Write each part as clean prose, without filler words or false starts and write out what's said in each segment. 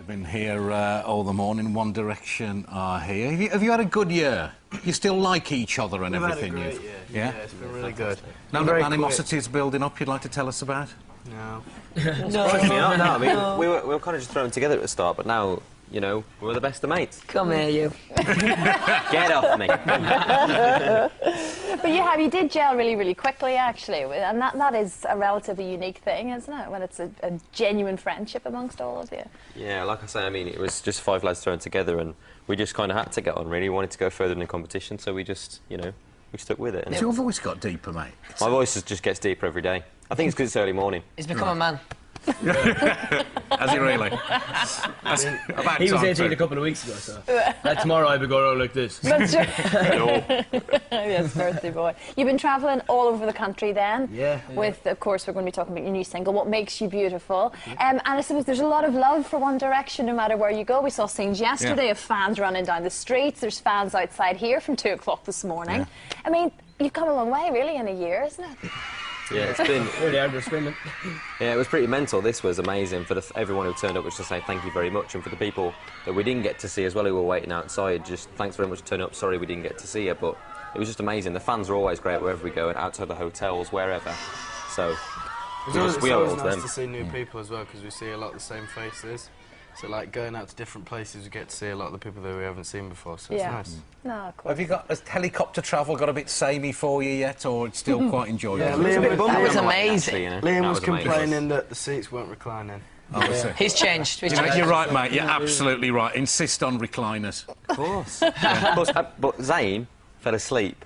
been here all the morning. One Direction are here. Have you had a good year? You still like each other and everything? We've had a great year. Yeah, it's been really good. Now that animosity is building up, you'd like to tell us about? No. No, I mean, we were kind of just thrown together at the start, but now, you know, we're the best of mates. Come here, you. Get off me. But you did gel really, really quickly, actually, and that is a relatively unique thing, isn't it? When it's a genuine friendship amongst all of you. Yeah, like I say, I mean, it was just 5 lads thrown together, and we just kind of had to get on, really. We wanted to go further in the competition, so we just, you know, we stuck with it. And Your voice got deeper, mate. my voice just gets deeper every day. I think it's because it's early morning. He's become a man. Has he really? He was 18 a couple of weeks ago, so tomorrow I'll be going around like this. That's true. Yes, birthday boy. You've been travelling all over the country then. Yeah. With, of course, we're going to be talking about your new single, What Makes You Beautiful. And I suppose there's a lot of love for One Direction no matter where you go. We saw scenes yesterday of fans running down the streets. There's fans outside here from 2 o'clock this morning. Yeah. I mean, you've come a long way, really, in a year, isn't it? Yeah, it's been... Really hard to swim. Yeah, it was pretty mental. This was amazing for everyone who turned up, was to say thank you very much, and for the people that we didn't get to see as well who were waiting outside, just thanks very much for turning up. Sorry we didn't get to see you, but it was just amazing. The fans are always great wherever we go, and outside the hotels, wherever. So we owe it It's all to nice them. to see new people as well, because we see a lot of the same faces. So, like, going out to different places, we get to see a lot of the people that we haven't seen before, so it's nice. No, of course. Have you got has helicopter travel got a bit samey for you yet, or it's still quite enjoyable? Yeah, That was amazing. Actually, you know. Liam That was amazing. complaining that the seats weren't reclining. Oh, I see. He's changed. He's You know, changed. you're right, mate. You're absolutely right. Insist on recliners. Of course. Of course, but Zayn fell asleep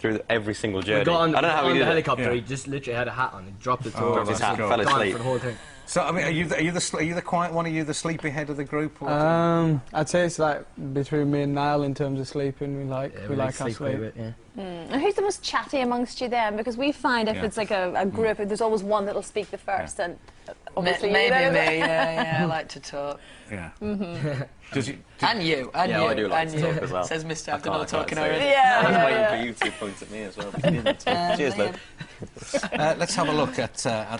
through every single journey. We got on, I don't know how on he the did it. helicopter, Yeah. he just literally had a hat on, he dropped it to Dropped his hat, fell gone asleep. for the whole thing. So, I mean, are you the quiet one? Are you the sleepyhead of the group? Or I'd say it's like between me and Niall in terms of sleeping. We like our sleep sleep. a bit, yeah. And who's the most chatty amongst you then? Because we find if it's like a group, there's always one that'll speak the first, and obviously Maybe you know. me, yeah, I like to talk. yeah. And you, and Yeah, you, I do like and to you. talk as well. Says Mr. I After not can't talking say it. already. Yeah, I was yeah, waiting yeah. for you to point at me as well. Cheers, Luke. Let's have a look at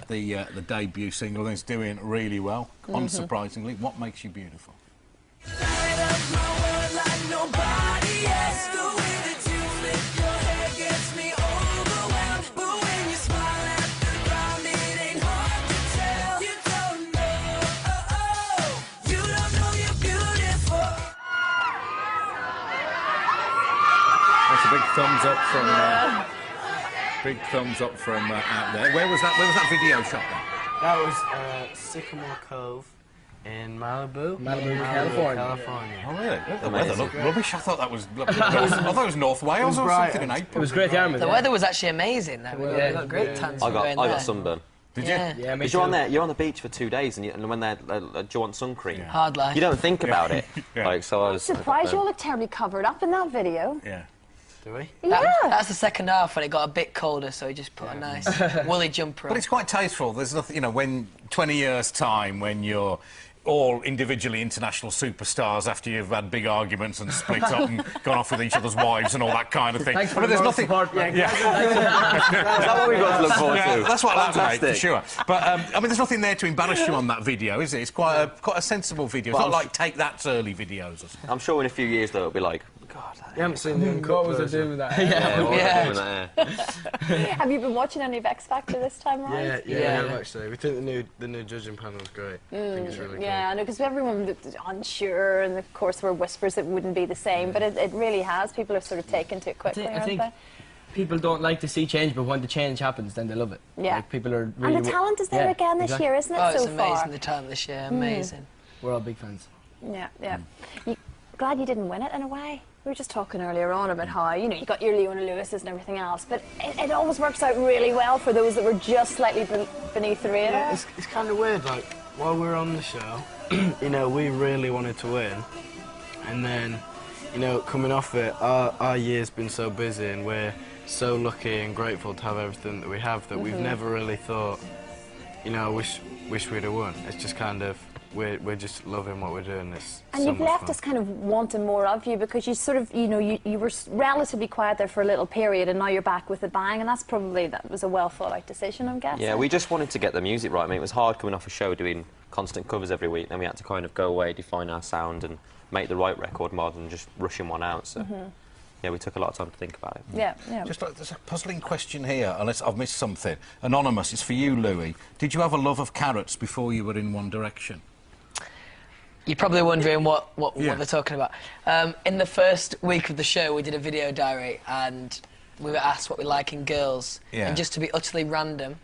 the debut single. It's doing really well, unsurprisingly. What Makes You Beautiful? That's a big thumbs up from. Big thumbs up from out there. Where was that video shot then? That was Sycamore Cove in Malibu. California. Oh really? The Amazing. weather looked rubbish. I thought that was. I thought it was North Wales or bright something in and- April. It was great army. The weather was actually amazing. Though. We got great times. I going got there. sunburn. Did you? Yeah. Yeah, me Because you're on the beach for 2 days, and when they're, do you want sun cream? Yeah. Hard life. You don't think about it. Yeah. Like, so I was Surprised you all look terribly covered up in that video. Yeah. Do we? That's the second half when it got a bit colder, so he just put a nice woolly jumper on. But it's quite tasteful. There's nothing, you know, when 20 years' time, when you're all individually international superstars after you've had big arguments and split up and gone off with each other's wives and all that kind of thing. Thanks for I mean, there's nothing. support. Is that what we've got to look forward to? That's what I like to make, for Fantastic. sure. But, I mean, there's nothing there to embarrass you on that video, is it? It's quite a sensible video. It's Well, not like Take That's early videos or something. I'm sure in a few years, though, it'll be like, God, You haven't seen the uncut What was I version. doing with that? yeah, what Yeah. was I doing there? Have you been watching any of X Factor this time round? Yeah, Yeah. actually. We think the new judging panel is great. I think it's really cool. Yeah, I know, because everyone was unsure, and of course there were whispers it wouldn't be the same, but it really has. People have sort of taken to it quickly, I aren't think they? people don't like to see change, but when the change happens, then they love it. Yeah. Like, people are really... And the talent is there Yeah, again this exactly. year, isn't it, Oh, it's so amazing, far? the talent this year, amazing. We're all big fans. Yeah, yeah. Glad you didn't win it, in a way? We were just talking earlier on about how, you know, you got your Leona Lewis's and everything else, but it always works out really well for those that were just slightly beneath the radar. Yeah, it's kind of weird, like, while we were on the show, you know, we really wanted to win, and then, you know, coming off it, our year's been so busy, and we're so lucky and grateful to have everything that we have that we've never really thought, you know, wish we'd have won. It's just kind of, we're just loving what we're doing. It's And so you've much left fun. us kind of wanting more of you, because you sort of, you know, you were relatively quiet there for a little period, and now you're back with a bang, and that was a well thought out decision, I'm guessing. Yeah, we just wanted to get the music right. I mean, it was hard coming off a show doing constant covers every week. Then we had to kind of go away, define our sound, and make the right record more than just rushing one out. So, yeah, we took a lot of time to think about it. Yeah, yeah. Just like, there's a puzzling question here, unless I've missed something. Anonymous, it's for you, Louis. Did you have a love of carrots before you were in One Direction? You're probably wondering what they're talking about. In the first week of the show, we did a video diary, and we were asked what we like in girls. Yeah. And just to be utterly random,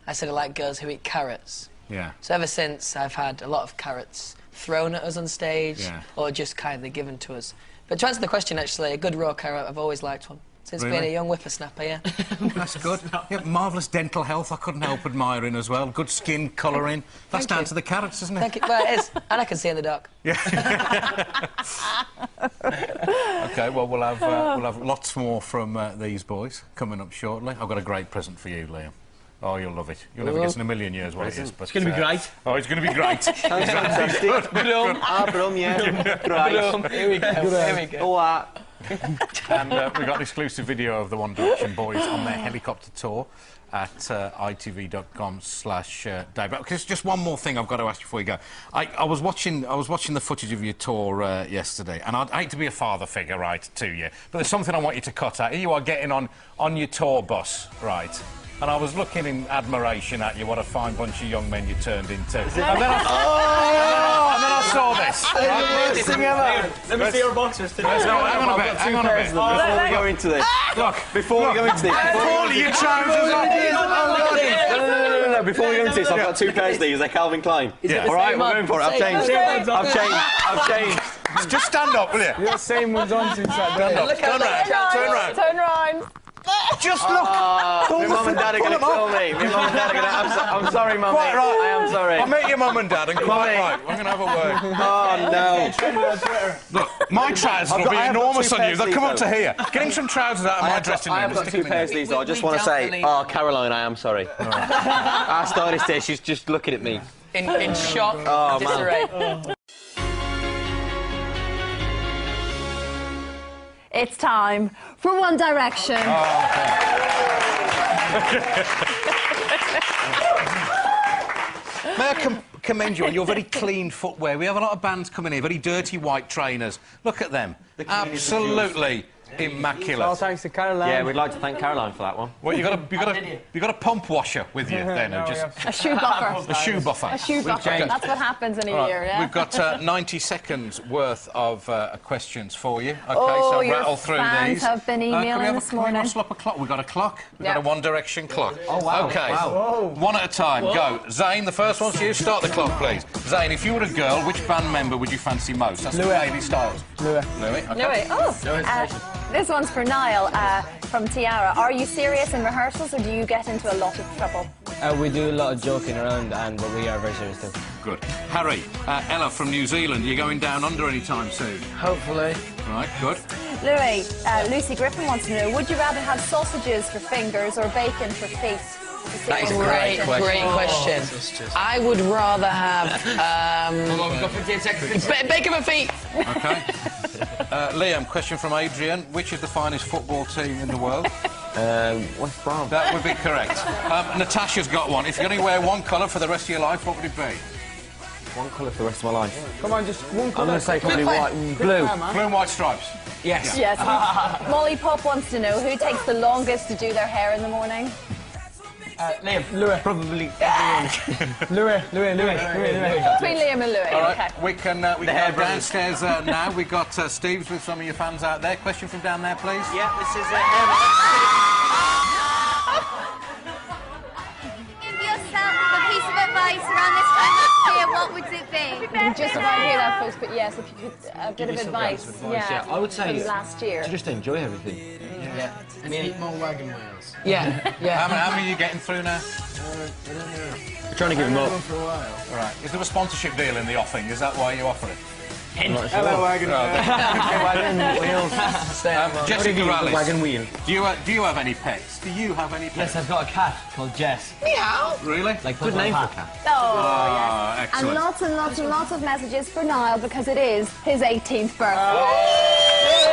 I said I like girls who eat carrots. Yeah. So ever since, I've had a lot of carrots thrown at us on stage, Yeah. or just kindly given to us. But to answer the question, actually, a good raw carrot, I've always liked one. Since Really? being a young whippersnapper, yeah. That's good. Yeah, marvellous dental health, I couldn't help admiring as well. Good skin colouring. That's Thank down you. to the carrots, isn't it? Thank you. Well, it is. And I can see in the dark. Yeah. OK, well, we'll have lots more from these boys coming up shortly. I've got a great present for you, Liam. Oh, you'll love it. You'll never guess in a million years what it is. But, It's going to be great. Oh, it's going to be great. Sounds fantastic. Blum. Blum, yeah. Blum. Here we go. Here we go. And we've got an exclusive video of the One Direction boys on their helicopter tour at itv.com/Dave. Because just one more thing I've got to ask you before you go. I was watching the footage of your tour yesterday, and I'd hate to be a father figure, right, to you, but there's something I want you to cut out. Here you are getting on your tour bus, right? And I was looking in admiration at you, what a fine bunch of young men you turned into. And then I saw this. Let me see your boxers today. No, hang on a bit, hang on a bit. Before we go into this. Look, Before we go into this. all your trousers on. No, before we go into this, I've got two pairs of these. They're Calvin Klein. Yeah. All right, we're going for it. I've changed. I've changed. Just stand up, will you? You got the same ones on since that day. Turn round. Turn round. Just look. My mum and dad are going to kill me. My mum and dad are going to... I'm sorry, mummy. Quite right. I am sorry. I'll meet your mum and dad and quite right. We're going to have a word. Oh, no. Look, my trousers will be I have got enormous two on you. pairs They'll of come these, up to here. Get him some trousers out of my dressing room. I have got two pairs of these, though. I just want to say, oh, Caroline, I am sorry. Our stylist here, she's just looking at me. In shock, Oh, man. disarray. It's time for One Direction. May I commend you on your very clean footwear. We have a lot of bands coming here, very dirty white trainers. Look at them. Absolutely immaculate. All thanks to Caroline. Yeah, we'd like to thank Caroline for that one. Well, you got a pump washer with you then, No, just A shoe buffer. a shoe buffer. A shoe buffer. That's what happens in a Right, year, yeah? we've got 90 seconds worth of questions for you. OK, Oh, so your rattle through fans these. have been emailing this morning. Can we rustle up a clock? We've got a clock. We've got Yeah. a One Direction clock. Oh, wow. OK, Wow. one at a time. Go. Zane, the first one's you. Start the clock, please. Zane, if you were a girl, which band member would you fancy most? That's Louis. Lady Styles. Louis. Louis, OK. No way. Oh, this one's for Niall from Tiara. Are you serious in rehearsals or do you get into a lot of trouble? We do a lot of joking around, but we are very serious too. Good. Harry, Ella from New Zealand, are you going down under any time soon? Hopefully. Right, good. Louis, Lucy Griffin wants to know, would you rather have sausages for fingers or bacon for feet? That is a great question. I would rather have We've got 15 seconds. bacon for feet. OK. Liam, question from Adrian. Which is the finest football team in the world? West Brom. That would be correct. Natasha's got one. If you're going to wear one colour for the rest of your life, what would it be? One colour for the rest of my life. Come on, just one I'm colour. going to say probably white and blue. Blue and white stripes. Yes. Yes. Molly Pop wants to know, who takes the longest to do their hair in the morning? Liam. Louis. Probably Louis. Between Liam and Louis. All right, Okay. we can go downstairs now. We've got Steve's with some of your fans out there. Question from down there, please. Yeah, this is Give yourself a piece of advice around this time next year, what would it be? Just about hear that, folks, but yes, if you could, a bit of advice. yeah. I would say from last year. to just enjoy everything. And eat more wagon wheels. Yeah, How yeah. many are you getting through now? We're trying to give them up. For a while. All right. Is there a sponsorship deal in the offing? Is that why you offer it? Hello, wagon Jessica Rallis, Wagon wheel. do you have any pets? Do you have any pets? Yes, I've got a cat called Jess. Really? Like Good name for a cat. Oh, Ah, yes. excellent. And lots and lots and lots of messages for Niall because it is his 18th birthday.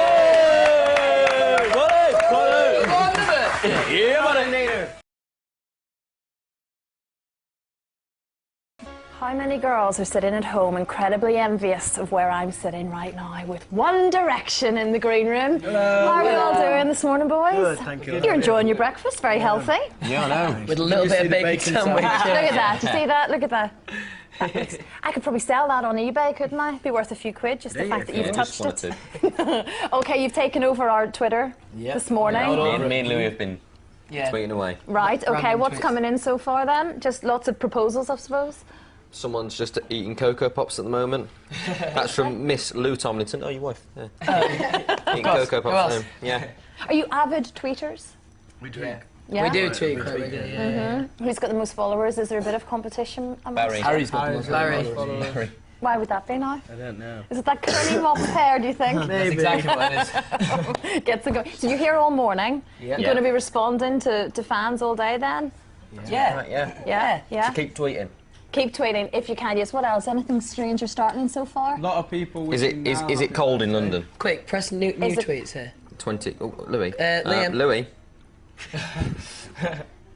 How many girls are sitting at home incredibly envious of where I'm sitting right now with One Direction in the green room? How are you all doing this morning, boys? Good, thank you. You're enjoying your breakfast, very healthy. Yeah, I know. With a little bit of bacon sandwich. Look at that, do you see that? Look at that. I could probably sell that on eBay, couldn't I? Be worth a few quid, just the fact that you've touched it. Okay, you've taken over our Twitter this morning. Me and Louis have been tweeting away. Right, okay, Random what's tweets. coming in so far then? Just lots of proposals, I suppose? Someone's just eating Cocoa Pops at the moment. That's from Miss Lou Tomlinson. Oh, your wife. Yeah. Eating Cocoa Pops at home. Yeah. Are you avid tweeters? We do. Yeah? We do tweet quite regularly, yeah. Who's got the most followers? Is there a bit of competition amongst Barry. you? Harry's got the most Barry. followers. Why would that be now? I don't know. Is it that curly mop hair, do you think? That's Exactly what it is. Gets it going. So you're here all morning? Yeah. You're going to be responding to fans all day then? Yeah. Right, yeah. Yeah? Yeah? Keep tweeting. Keep tweeting if you can. Yes, what else? Anything strange or startling so far? A lot of people. Is it cold in London? Quick, press new Is it- tweets here. 20. Oh, Louis. Liam. Louis.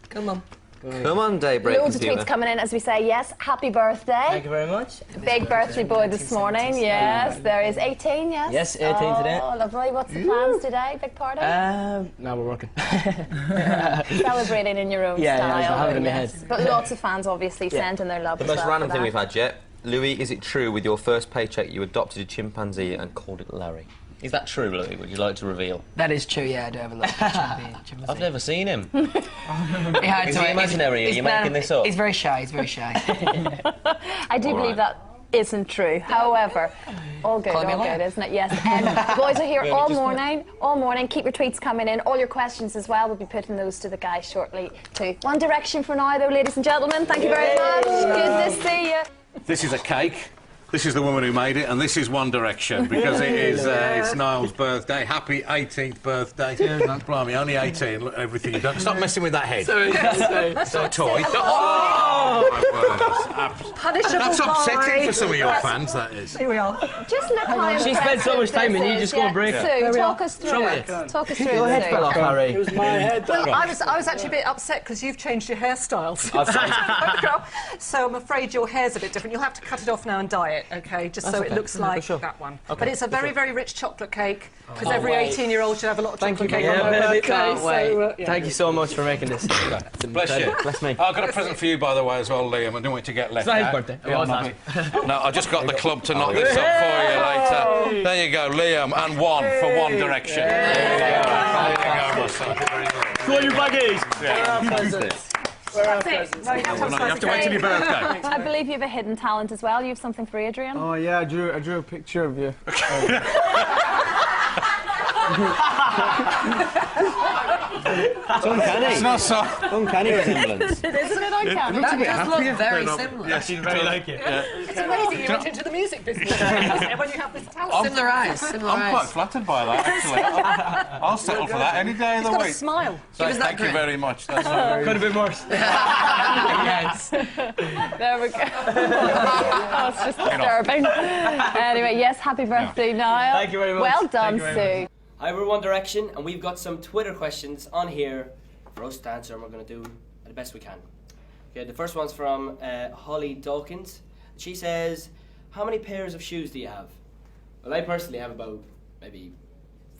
Come on. Come on, Daybreak Loads of Consumer. tweets coming in as we say yes. Happy birthday. Thank you very much. Big birthday boy this morning. Yes, there is 18, yes? Yes, 18 today. Oh, lovely. What's the plans today? Big party? Now we're working. Celebrating in your own Yeah, style. yeah, I have it in my yes. head. But lots of fans obviously sending their love The as most well random for thing that. we've had yet. Louis, is it true with your first paycheck you adopted a chimpanzee and called it Larry? Is that true, Louis? Would you like to reveal? That is true, yeah, I do have a little chimpanzee. I've never seen him. Is Is he imaginary? Are you making this up? He's very shy, he's very shy. I do believe that isn't true. However, all good, Call me a all good, liar. isn't it? Yes. Boys are here all morning. Keep your tweets coming in, all your questions as well. We'll be putting those to the guys shortly too. One Direction for now, though, ladies and gentlemen. Thank you very much. Good to see you. This is a cake. This is the woman who made it, and this is One Direction because it is it's Niall's birthday. Happy 18th birthday. Yeah, blimey, only 18. Look at everything you've done. Stop messing with that head. Sorry. It's not a toy. Oh, my word. Punishable That's upsetting boy. for some of your fans. That is. Here we are. Just look how She spent so much time and you just go and break it. Sue, talk us through it. Talk us through Your head it, fell off, Sue. Harry. It was my head. Well, I was actually a bit upset because you've changed your hairstyle. So I'm afraid your hair's a bit different. You'll have to cut it off now and dye it, okay? Just so it looks like that one. But it's a very, very rich chocolate cake because every 18-year-old should have a lot of chocolate cake on their birthday. Can't wait. So, yeah. Thank you so much for making this. Bless you. Bless me. I've got a present for you, by the way, as well, Liam. I don't want you to get left It's not his out. birthday. It was last. No, I just got the club to knock this up for you later. There you go, Liam, and one for One Direction. There you go. There you go, Russell. Very good. Go on, you baggies. You have to wait till your birthday. I believe you have a hidden talent as well. You have something for Adrian. Oh yeah, I drew a picture of you. It's uncanny. It's not so. Uncanny resemblance. Isn't it uncanny? That does look very similar. Yes, you very like it. It's amazing you went into the music business isn't it, when you have this talent. Similar eyes, similar I'm quite eyes. flattered by that, actually. I'll settle for that any day of the He's got a week. smile. So, us that thank you grin. very much. That's very Could have been worse. Yes. There we go. Oh, it's just disturbing. Anyway, yes, happy birthday, Niall. Thank you very much. Well done, Thank you very Sue. Hi, we're One Direction, and we've got some Twitter questions on here for us to answer, and we're going to do the best we can. Okay, the first one's from Holly Dawkins. She says, how many pairs of shoes do you have? Well, I personally have about maybe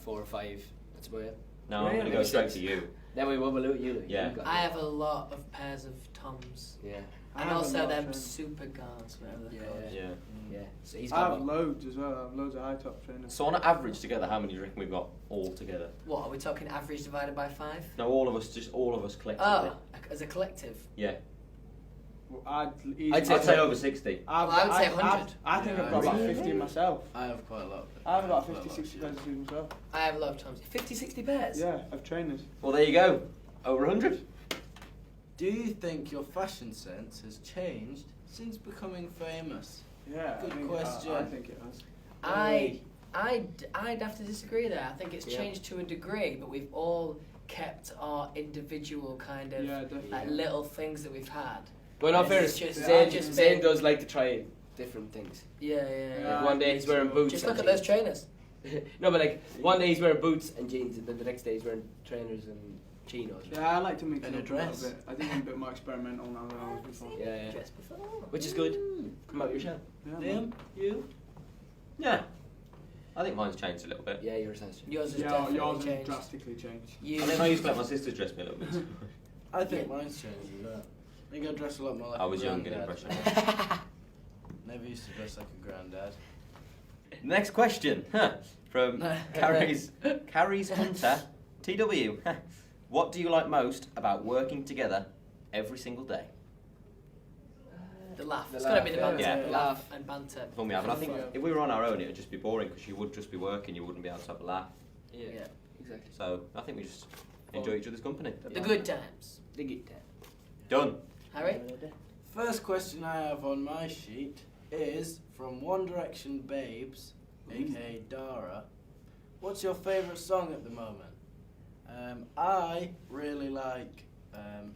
4 or 5. That's about it. No, I'm going to go straight to you. Then we will look you. Yeah. I have a lot of pairs of Toms. Yeah. And also them super guards, whatever they're called. Yeah. Yeah. So he's I got have about... loads as well. I have loads of high top trainers. So on average together, how many do you reckon we've got all together? What, are we talking average divided by 5? No, all of us, just all of us collectively. Oh, as a collective. Yeah. Well, I'd say over 60. I would say 100. I think I've got about 50 myself. I have quite a lot. I have about 50, 60 pairs of shoes myself. I have a lot of Toms. 50, 60 pairs? Yeah, of trainers. Well, there you go. Over 100. Do you think your fashion sense has changed since becoming famous? Yeah, Good question. I think it has. I'd have to disagree there. I think it's changed to a degree, but we've all kept our individual kind of like little things that we've had. But in all fairness, Zayn does like to try different things. Yeah. Like one day he's wearing boots. Just look and at those jeans. trainers. No, but like one day he's wearing boots and jeans, and then the next day he's wearing trainers and chinos. Yeah, I like to mix And it a up a little dress. bit. I think I'm a bit more experimental now than I was before. Yeah. Dress before. Which is good. Come out your shell. Yeah, Liam, you? Yeah. I think mine's changed a little bit. Yeah, you're essential. Yours has yeah, definitely yours has changed. drastically changed. You, I think I used to let my sisters dress me a little bit. I think mine's changed as well. I think I dress a lot more like I a was young and granddad. impressionable. Never used to dress like a granddad. Next question from Carrie's Hunter TW. What do you like most about working together every single day? the laugh. The It's got to laugh, be the yeah. banter. Yeah. Laugh and banter. Fun we have, and I think if we were on our own, it would just be boring because you would just be working, you wouldn't be able to have a laugh. Yeah, exactly. So I think we just enjoy each other's company. The good times. The good time. Done. Harry? First question I have on my sheet is from One Direction Babes, aka Dara. What's your favourite song at the moment? I really like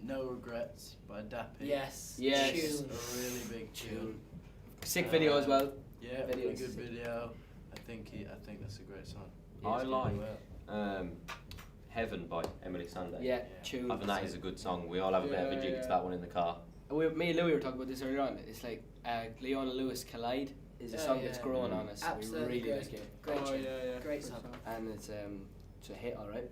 No Regrets by Dappy. Yes. Yes. It's Tune. a really big tune. Sick video as well. Yeah, really Video's good sick. video. I think that's a great song. I He's like doing well. Heaven by Emily Sandé. Yeah, Yeah. tune. I think that is a good song. We all have a bit of a jig to that one in the car. Me and Louis were talking about this earlier on. It's like Leon and Lewis Collide is a Oh, song yeah. that's growing on us. Absolutely we really great. like it. Great Oh, tune. yeah. Great song. And it's a hit, alright.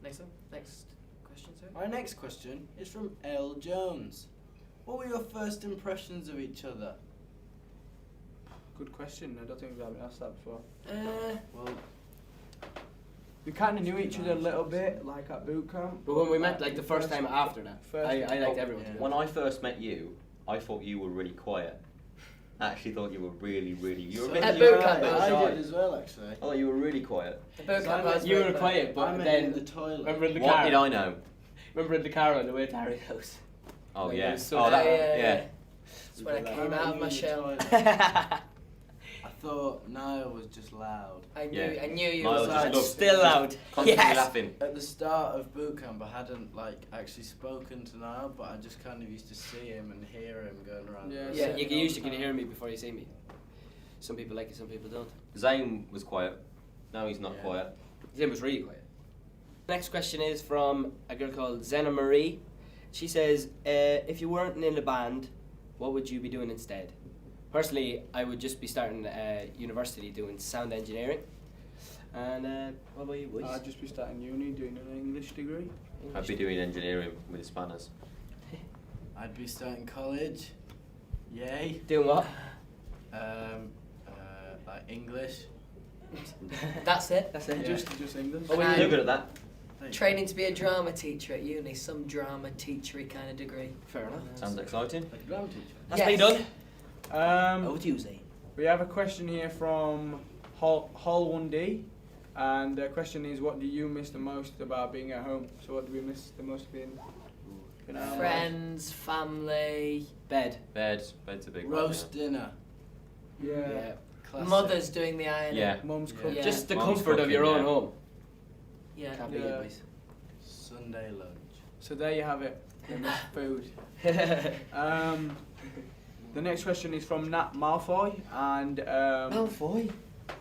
Next one. Next question, sir. My next question is from L. Jones. What were your first impressions of each other? Good question. I don't think we've ever asked that before. Well, We kind of knew each other a little bit, like at boot camp. But when we met, like the first time after that, I liked everyone. yeah. When I first met you, I thought you were really quiet. I actually thought you were really, you were a bit At you boot were camp, a bit I shy. did as well, actually. I thought you were really quiet. The boot So camp I met- was You very were quiet, I but met in then the toilet. remember in the What car. did I know? Remember in the car on the way to Harry's house. Oh Like, yeah. it was so Oh that. yeah. Yeah. That's when I I came met out you of my in the shell. toilet. I thought Niall was just loud. I knew, Yeah. I knew you Niall was just like, looked- Still loud. Constantly Yes. laughing. At the start of boot camp, I hadn't actually spoken to Niall, but I just kind of used to see him and hear him going around. Yeah, Yeah, same you can all usually the can time. hear me before you see me. Some people like it, some people don't. Zayn was quiet. No, he's not Yeah. quiet. Zim was really quiet. Next question is from a girl called Zena Marie. She says, if you weren't in a band, what would you be doing instead? Personally, I would just be starting university doing sound engineering. And what about you, boys? I'd just be starting uni, doing an English degree. I'd be doing engineering with the spanners. I'd be starting college. Yay. Doing what? Like English. that's it. That's it. Just English. Oh, And You're good at that. training to be a drama teacher at uni, some drama teachery kind of degree. Fair enough. Sounds exciting. Like a drama teacher. That's me done. Um, to you, Zane. we have a question here from Hall1D, and the question is, what do you miss the most about being at home? So what do we miss the most being at home? Friends, family, Bed. Bed's a big one. Roast dinner. Yeah. Classic. mothers doing the ironing. Yeah. Mum's Yeah. cooking. Just the Mum's comfort of cooking, your own yeah. home. Yeah. Can't beat Yeah. it, boys. Sunday lunch. So there you have it. We miss food. The next question is from Nat Malfoy, and Malfoy.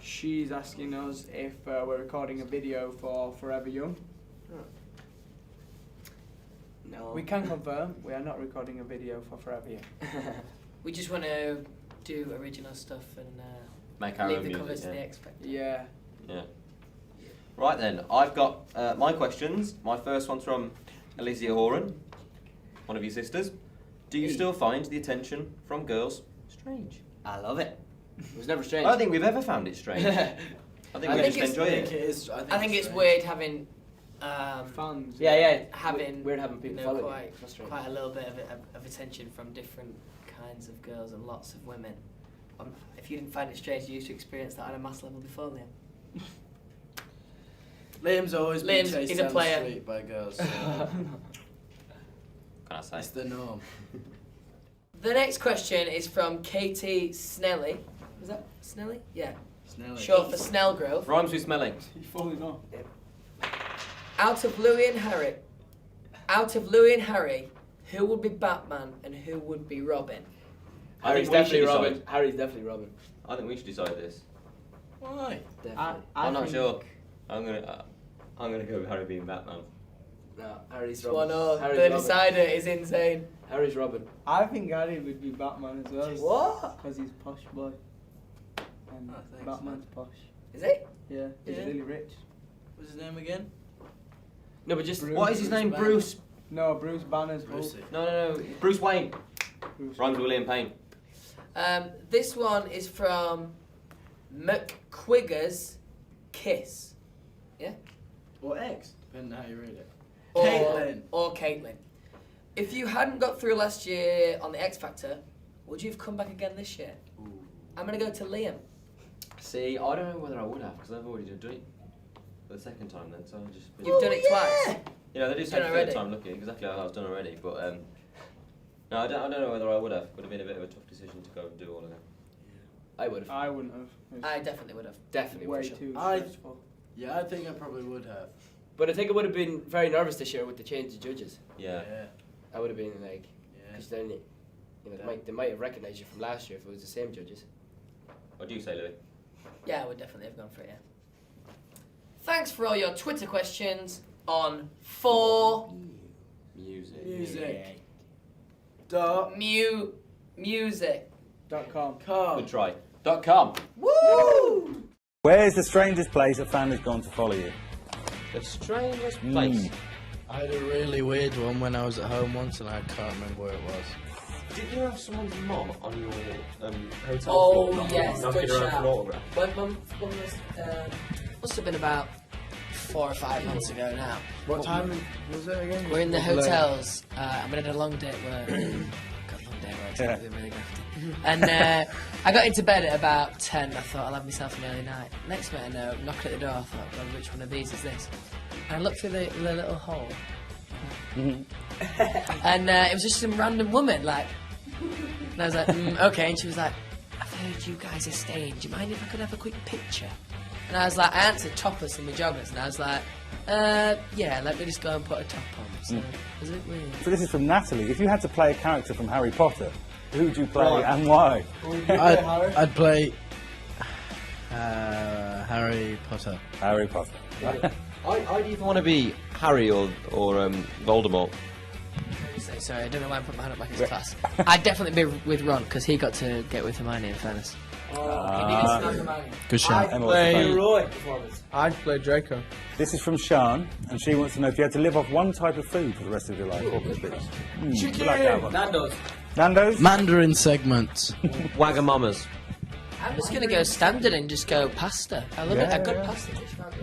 she's asking us if we're recording a video for Forever Young. No. We can confirm we are not recording a video for Forever Young. We just want to do original stuff and Make our leave own the music. covers to Yeah. the X Factor. Yeah. Yeah. Right then, I've got my questions. My first one's from Alicia Horan, one of your sisters. Do you Hey. still find the attention from girls strange? I love it. It was never strange. I don't think we've ever found it strange. I think I we think just it's- enjoy I think it. it is. I think it's strange. weird having Fans. yeah. having Weird having people you know, follow quite, you. That's strange. quite a little bit of attention from different kinds of girls and lots of women. If you didn't find it strange, you used to experience that on a mass level before then. Liam's always been Liam's- chased he's a down player. the street by girls. So Can I say? it's the norm. The next question is from Katie Snelly. Was that Snelly? Yeah. Snelly. Short for Snellgrove. Rhymes with smelling. You're falling off. Out of Louis and Harry, who would be Batman and who would be Robin? I Harry's think we should definitely Robin. decide. Harry's definitely Robin. I think we should decide this. Why? Definitely. I'm not sure. I'm gonna go with Harry being Batman. No, Harry's It's Robin. 1-0. Harry's The Robin. decider is insane. Harry's Robin. I think Harry would be Batman as well. What? Because he's posh boy. And Oh, thanks, Batman's posh. Is he? Yeah, he's Yeah. really rich. What's his name again? No, but just Bruce- what is his name? Banner. Bruce. No, Bruce Banner's Brucey. Hulk. No. Bruce Wayne. Bruce Rhymes with William Payne. This one is from McQuigger's Kiss. Yeah? Or X, depending on how you read it. Or, Caitlin. Or Caitlin. If you hadn't got through last year on the X Factor, would you have come back again this year? I'm going to go to Liam. See, I don't know whether I would have, because I've already done it for the second time then, so I'll just... You've done it twice. You know, they do say Done the already. third time looking, exactly how I was done already, but no, I don't know whether I would have. Would have been a bit of a tough decision to go and do all of them. I would have. I wouldn't have. It's I definitely would have. Definitely would way have. too I- stressful. Yeah, I think I probably would have. But I think I would have been very nervous this year with the change of judges. Yeah. I would have been like, Yeah. because then, they might have recognised you from last year if it was the same judges. What do you say, Louis? Yeah, I would definitely have gone for it, yeah. Thanks for all your Twitter questions on Music. Music. Dot. music. .com. Good try. .com. Woo! Where's the strangest place a fan has gone to follow you? The strangest place. I had a really weird one when I was at home once and I can't remember where it was. Did you have someone's mom on your hotel Oh, floor? yes, knocking good around for shout. an autograph? When was, must have been about 4 or 5 months ago now. What time was it again? We're in the hotels. I had a long day at work. Got a long day at work, so Yeah. it's really grafty. And I got into bed at about 10. I thought I'll have myself an early night. Next minute, I know, knocking at the door. I thought, God, which one of these is this? And I looked through the little hole. And it was just some random woman, like. And I was like, okay. And she was like, I've heard you guys are staying. Do you mind if I could have a quick picture? And I was like, I answered topless in my joggers. And I was like, yeah, let me just go and put a top on. So, it was a bit weird. So this is from Natalie. If you had to play a character from Harry Potter, who would you play and why? I'd play Harry Potter. Harry Potter. I'd either want to be Harry or Voldemort. Sorry, I don't know why I put my hand up like it's class. I'd definitely be with Ron, because he got to get with Hermione, in fairness. Good shot. Heroic performance. I'd play Draco. This is from Sian, and she wants to know if you had to live off one type of food for the rest of your life, what would it be? Would you like to have one? Nando's. Nando's? Mandarin segments. Wagamamas. I'm just going to go standard and just go pasta. I love it. A good pasta dish. Can't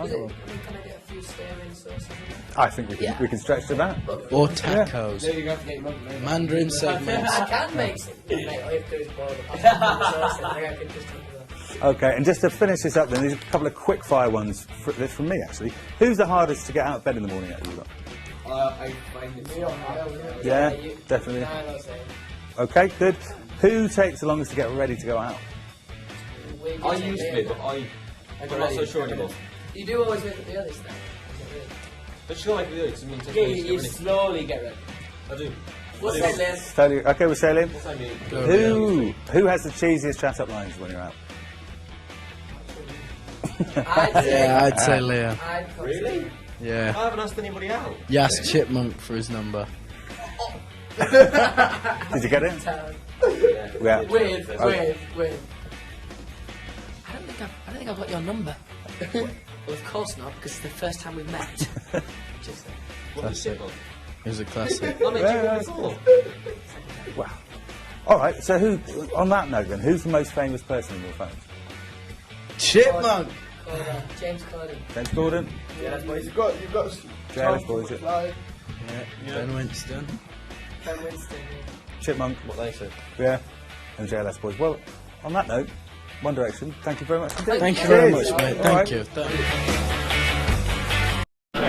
Is go it, wrong. can I get a few stearin sauces? I think we can stretch to that. Or tacos. There you go to get your mum. Mandarin segments. I can make some. Mate, all you have to do is boil the pasta. I can just do that. Okay, and just to finish this up then, these are a couple of quick fire ones. This from me, actually. Who's the hardest to get out of bed in the morning out of you lot? I find it. Yeah, definitely. Okay, good. Who takes the longest to get ready to go out? I used to be, but I'm not so sure anymore. You do always wake up the earliest now. But you can't make the others. I mean, it takes Yeah, me you slowly get ready. I do. What's that, Liam? Totally. Okay, we're sailing. What's that mean? Who has the cheesiest chat-up lines when you're out? I'd say Leo. Really? Yeah. I haven't asked anybody out. You asked Chipmunk for his number. Did you get it? Yeah. With. Okay. I don't think I've got your number. Well, of course not, because it's the first time we've met. Just Classic. It was a classic. I met you before. Wow. All right. So, on that note, then, who's the most famous person in your phone? Chipmunk! James Corden. James Corden. Yeah, but you've got JLS Boys. Ben Winston. Ben Winston. Chipmunk. What they said. Yeah. And JLS Boys. Well, on that note, One Direction. Thank you very much indeed. Thank you very Cheers. much, mate. All Thank right. you.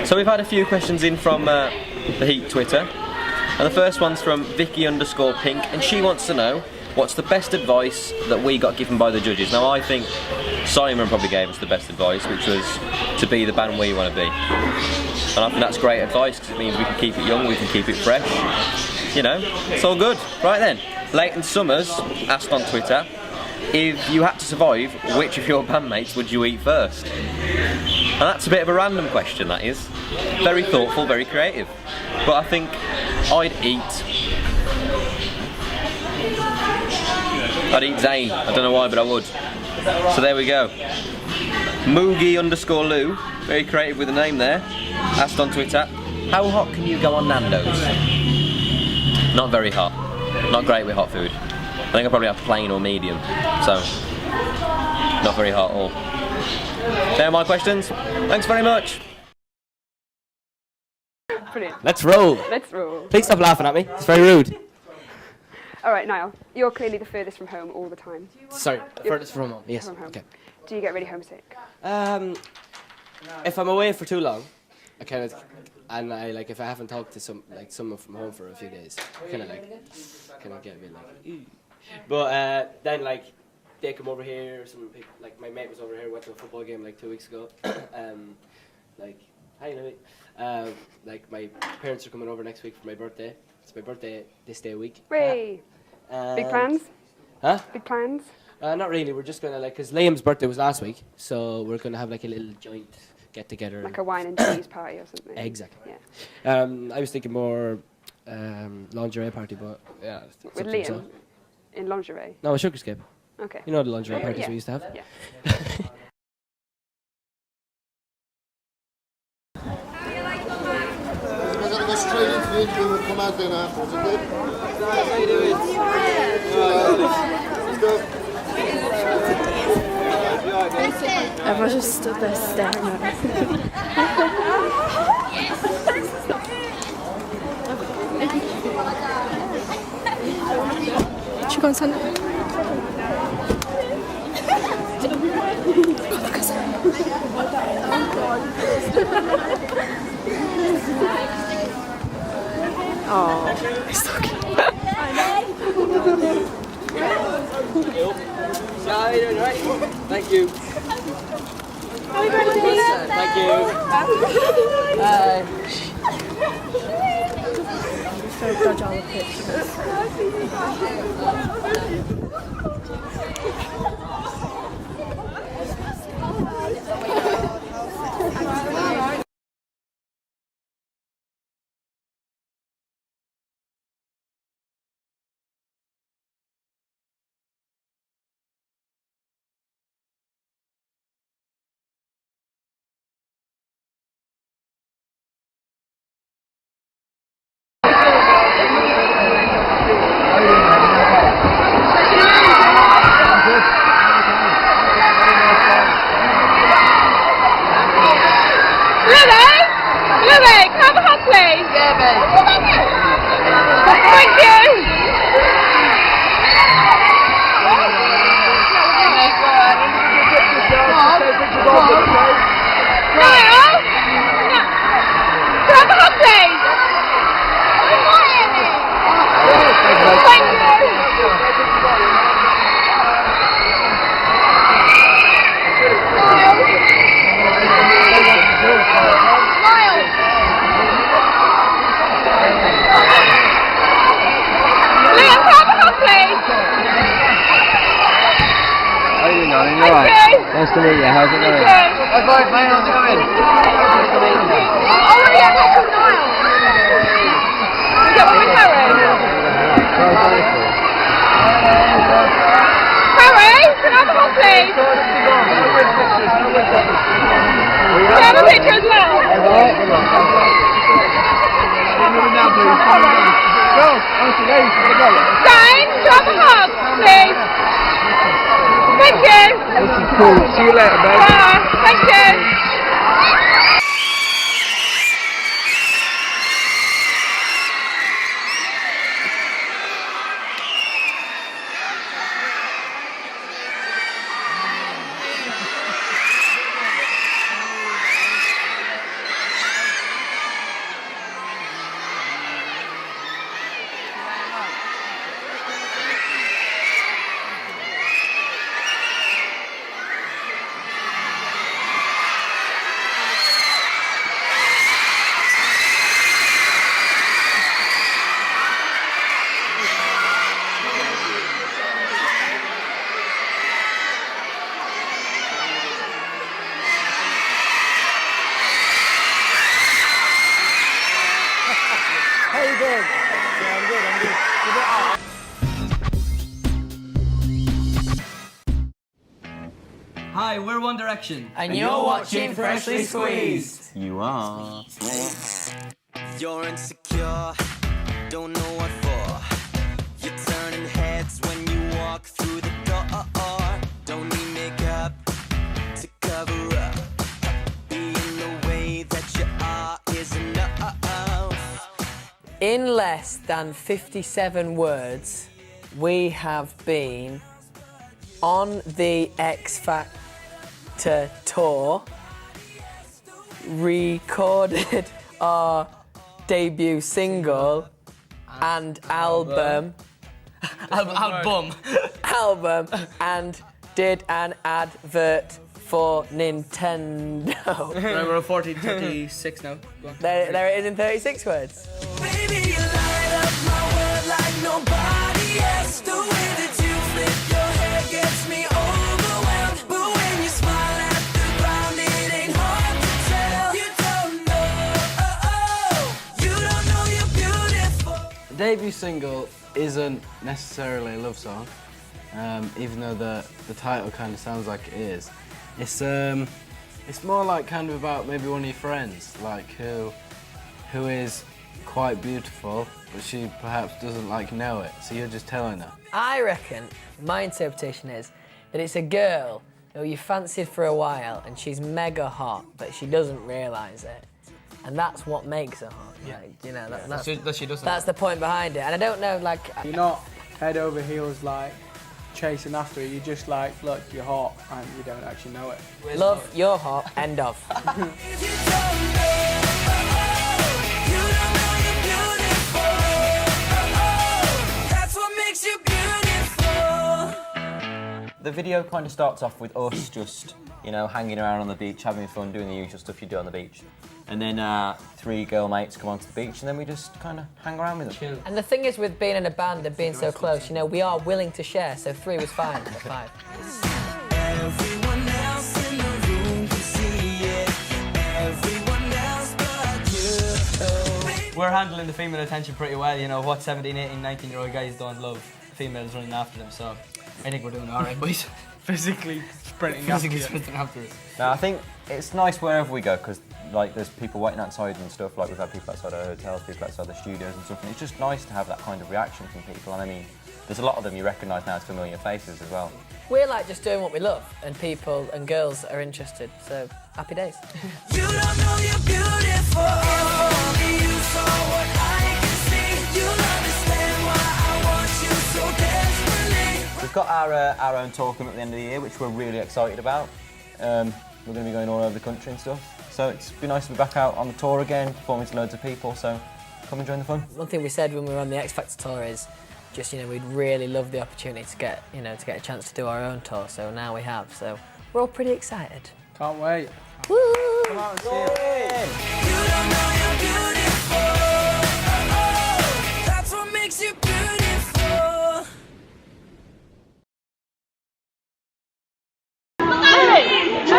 So we've had a few questions in from the Heat Twitter, and the first one's from Vicky_Pink, and she wants to know what's the best advice that we got given by the judges. Now I think Simon probably gave us the best advice, which was to be the band we want to be, and I think that's great advice because it means we can keep it young, we can keep it fresh. You know, it's all good. Right then, Leighton Summers asked on Twitter, if you had to survive, which of your bandmates would you eat first? And that's a bit of a random question, that is. Very thoughtful, very creative. But I think I'd eat Zane. I don't know why, but I would. So there we go. Moogie_Lou, very creative with the name there. Asked on Twitter, how hot can you go on Nando's? Not very hot. Not great with hot food. I think I probably have plain or medium. So, not very hot at all. There are my questions. Thanks very much. Brilliant. Let's roll. Let's roll. Please stop laughing at me. It's very rude. All right, Niall, you're clearly the furthest from home all the time. Sorry, furthest from home. Yes. From home. Okay. Do you get really homesick? If I'm away for too long, I kind of, and I like if I haven't talked to someone from home for a few days, I kind of get a bit like. Ew. But then like they come over here. Some people, like my mate was over here. Went to a football game like 2 weeks ago. Like hi Louis. Like my parents are coming over next week for my birthday. It's my birthday this day week. Hooray! Big plans? Huh? Big plans? Not really. We're just gonna because Liam's birthday was last week, so we're gonna have like a little joint get together. Like a wine and cheese party or something. Exactly. Yeah. I was thinking more lingerie party, but yeah. With Liam in lingerie. No, a sugarscape. Okay. You know the lingerie parties we used to have. Yeah. We're going to go straight into the interview. We'll come out then afterwards, okay? How you doing? Let's go. Everyone just stood there staring at us. Should we go inside? Oh, it's so cute. How you doing, right? Thank you. Thank you. So dodge all the pictures. Nice to meet you. How's it going? Hi, boys, mate. How's it going? Nice to meet you. Oh, yeah, that's from Niall. Is that what we're carrying? Harry, can I have a hot please? Can I have a picture as well? Jane, can I have a hug, please? Thank you. This is cool. See you later, babe. Bye. Thank you. Hi, we're One Direction. And you're watching Freshly Squeezed. You are. You're insecure, don't know what for. You're turning heads when you walk through the door. Don't need makeup to cover up. Being the way that you are is enough. In less than 57 words, we have been on the X Factor tour, recorded our debut single and album, and did an advert for Nintendo. Right, we're on 14:36 now. Go on. There it is in 36 words. Baby, you light up my world like nobody else. The way that you flip your hair gets me overwhelmed. But when you smile at the ground, it ain't hard to tell. You don't know you're beautiful. The debut single isn't necessarily a love song, even though the title kind of sounds like it is. It's more like kind of about maybe one of your friends, like who is quite beautiful, but she perhaps doesn't like know it, so you're just telling her. I reckon, my interpretation is that it's a girl who you fancied for a while and she's mega hot, but she doesn't realise it. And that's what makes her hot. Yeah. Like, you know, that's the point behind it. And I don't know, like... You're not head over heels, like, chasing after it. You're just like, look, you're hot, and you don't actually know it. Love, you're hot, end of. The video kind of starts off with us just, you know, hanging around on the beach, having fun, doing the usual stuff you do on the beach. And then 3 girl mates come onto the beach, and then we just kind of hang around with them. And the thing is, with being in a band and being so close, you know, we are willing to share, so 3 was fine, but 5. Everyone else in the room can see it. Everyone else but you. We're handling the female attention pretty well, you know, what 17, 18, 19-year-old guys don't love females running after them, so I think we're doing all right, boys. Physically sprinting after us. Now, I think it's nice wherever we go, because like there's people waiting outside and stuff, like we've had people outside our hotels, people outside the studios and stuff, and it's just nice to have that kind of reaction from people, and I mean, there's a lot of them you recognise now as familiar faces as well. We're like just doing what we love, and people and girls are interested, so happy days. You don't know you're beautiful. Only you saw what I can see. You'll understand why I want you so desperately. We've got our own tour coming at the end of the year, which we're really excited about. We're going to be going all over the country and stuff. So it's been nice to be back out on the tour again, performing to loads of people, so come and join the fun. One thing we said when we were on the X Factor tour is just, you know, we'd really love the opportunity to get, you know, to get a chance to do our own tour, so now we have, so we're all pretty excited. Can't wait. Woo! Come out and see it. You don't know you're beautiful. That's what makes you beautiful.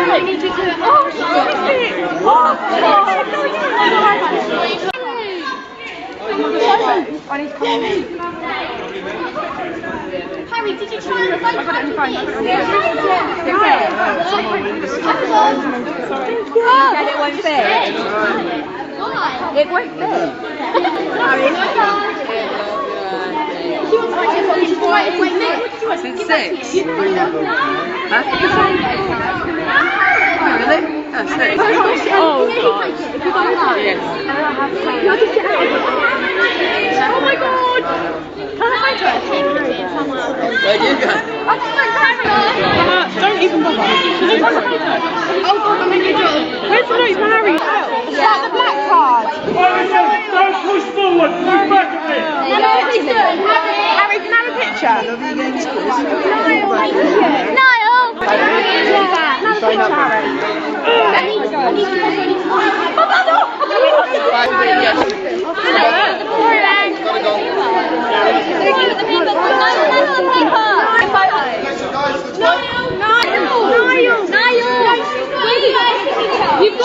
I need you to... Oh, shit! I need to come in. Harry, did you try and remote? I got it in front. And it won't fit. Why? It won't fit. Harry. Since 6. Huh? Oh, really? Oh, 6. Oh, God. Yes. Oh, my God. Can I find her? Where'd you go? Don't even bother. Oh, God, I'm in your job. Where's the note for Harry? Is that the black card? Don't push forward. Move back a bit. No, please do. Harry, can I have a picture? Niall! Sign up. I need to go.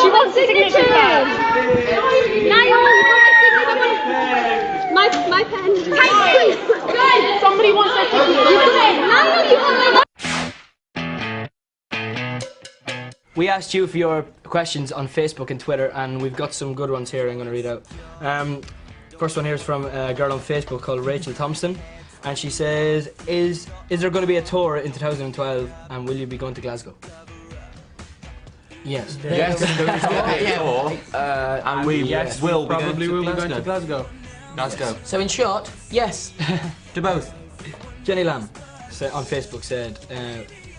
She wants signatures! Niall! My pen. Somebody wants their signature. Niall, you want my... We asked you for your questions on Facebook and Twitter, and we've got some good ones here I'm going to read out. First one here is from a girl on Facebook called Rachel Thompson, and she says, is there going to be a tour in 2012, and will you be going to Glasgow? Yes. Yes, there is going to be a tour, and we will probably will be going to Glasgow. Glasgow. So in short, yes. To both. Jenny Lamb on Facebook said,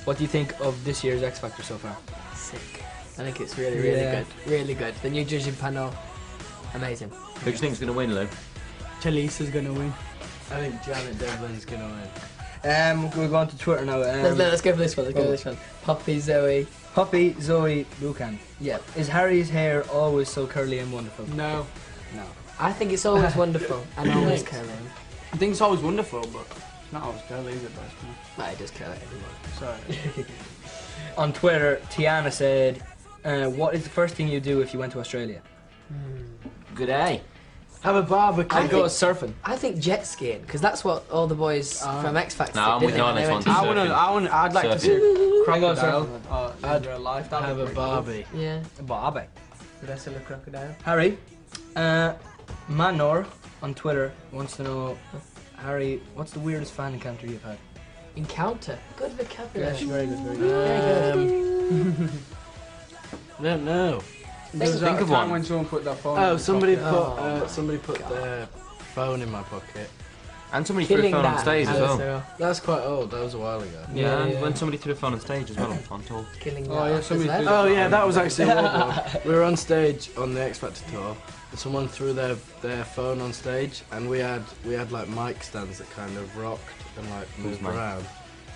what do you think of this year's X Factor so far? Sick. I think it's really, really good. Really good. The new judging panel, amazing. Who do you think's going to win, Lou? Talisa's going to win. I think Janet Devlin's going to win. We'll go on to Twitter now. Let's go for this one. Let's go for this one. Poppy Zoe Buchan. Yeah. Is Harry's hair always so curly and wonderful? No. No. I think it's always wonderful and always curly. I think it's always wonderful, but it's not always curly, is it, Best? No, it does curly everyone. Sorry. On Twitter, Tiana said, what is the first thing you do if you went to Australia? Good day. Have a barbecue. I Go think- surfing. I think jet skiing, because that's what all the boys from X Factor No, I'm did. with you on this one. I'd like to see a crocodile. I'd Real life. have a Barbie. Yeah. A Barbie. Did I sell a crocodile? Harry, Manor on Twitter wants to know, Harry, what's the weirdest fan encounter you've had? Encounter. Good vocabulary. Yes, very good, very good. Very good. I don't know. Think of one. When someone put their phone in Oh, their somebody put their phone in my pocket. And somebody threw a phone on stage as well. That's quite old. That was a while ago. Yeah, and when somebody threw a phone on stage as well, I'm told. Killing Oh, yeah, somebody did. Oh yeah, that was actually a wild one. We were on stage on the X Factor tour. And someone threw their phone on stage, and we had like mic stands that kind of rocked and like moved around,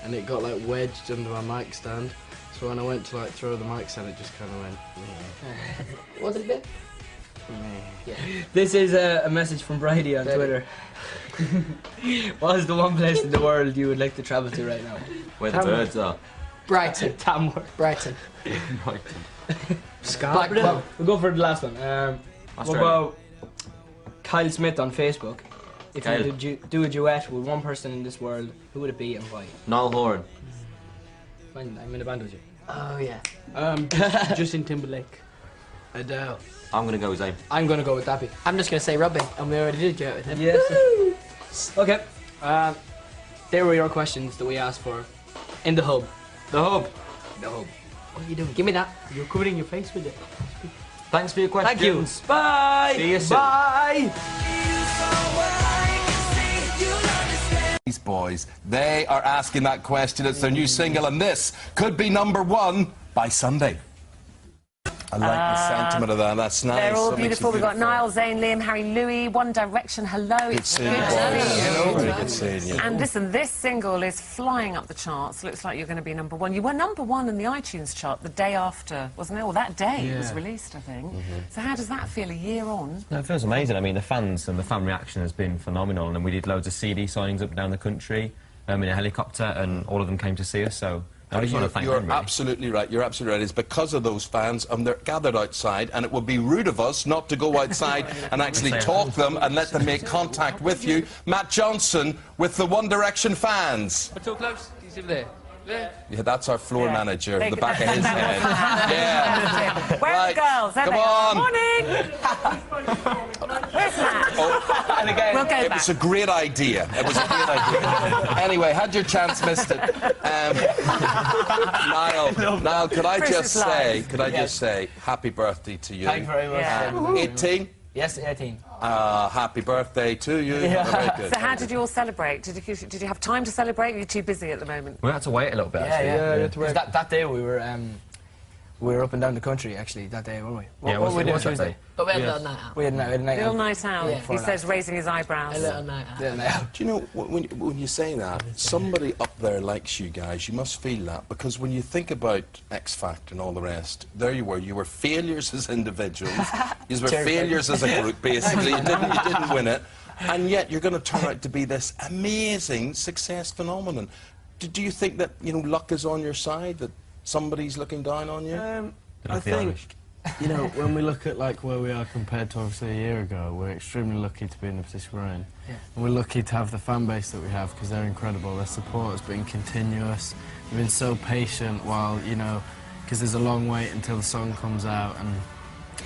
and it got like wedged under my mic stand. So when I went to like throw the mic stand, it just kind of went. Was it big? Yeah. This is a message from Brady on Twitter. What is the one place in the world you would like to travel to right now? Where the birds are. Brighton. Tamworth. Brighton. Brighton. Scarborough. We'll go for the last one. What about Kyle Smith on Facebook? If Kyle. you could do a duet with one person in this world, who would it be and why? Niall Horan. I'm in a band with you. Oh yeah. Justin Timberlake. Adele. I'm going to go with Zayn. I'm going to go with Dappy. I'm just going to say Robin, and we already did a duet with him. Yes. Okay. There were your questions that we asked for in the hub. The hub. The hub. What are you doing? Give me that. You're covering your face with it. Thanks for your questions. Thank you. Bye. See you soon. Bye. These boys, they are asking that question. It's their new single, and this could be #1 by Sunday. I like the sentiment of that. That's nice. They're all That makes beautiful. it We've got Niall, Zayn, Liam, Harry, Louis, One Direction. Hello, Good seeing you, boys. Very good seeing you. And listen, this single is flying up the charts. Looks like you're going to be #1. You were #1 in the iTunes chart the day after, wasn't it? Or that day it was released, I think. So how does that feel a year on? No, it feels amazing. I mean, the fans and the fan reaction has been phenomenal, and we did loads of CD signings up and down the country in a helicopter, and all of them came to see us, so... I just want to thank You're them, really. absolutely right. You're absolutely right. It's because of those fans, and they're gathered outside, and it would be rude of us not to go outside and actually talk to them and let them make contact with you. Matt Johnson with the One Direction fans. We're too close. Can you see there? There. Yeah, that's our floor manager, the back of his head. Yeah. Where are the girls? There Come they are. on. Morning. Where's Matt? And again, We'll go it back. was a great idea. It was a great idea. Anyway, had your chance, missed it. Niall, could I just say, happy birthday to you? Thank you very much. Yeah. 18? Yes, 18. Happy birthday to you. Yeah. Very good. So how did you all celebrate? Did you have time to celebrate? Or are you too busy at the moment? We had to wait a little bit, actually. Yeah. 'Cause that day we were up and down the country, actually, that day, weren't we? Yeah, what we was doing that Tuesday? day? But we had a little night out. We had a night Little out. night out. Yeah. He says, raising his eyebrows. A little night out. Do you know, when you say that, somebody up there likes you guys, you must feel that, because when you think about X Factor and all the rest, there you were failures as individuals, you were failures as a group, basically, you didn't win it, and yet you're going to turn out to be this amazing success phenomenon. Do you think that, luck is on your side, that somebody's looking down on you? I think, when we look at where we are compared to obviously a year ago, we're extremely lucky to be in the position we're in. Yeah. And we're lucky to have the fan base that we have, because they're incredible. Their support has been continuous. They've been so patient while, because there's a long wait until the song comes out, and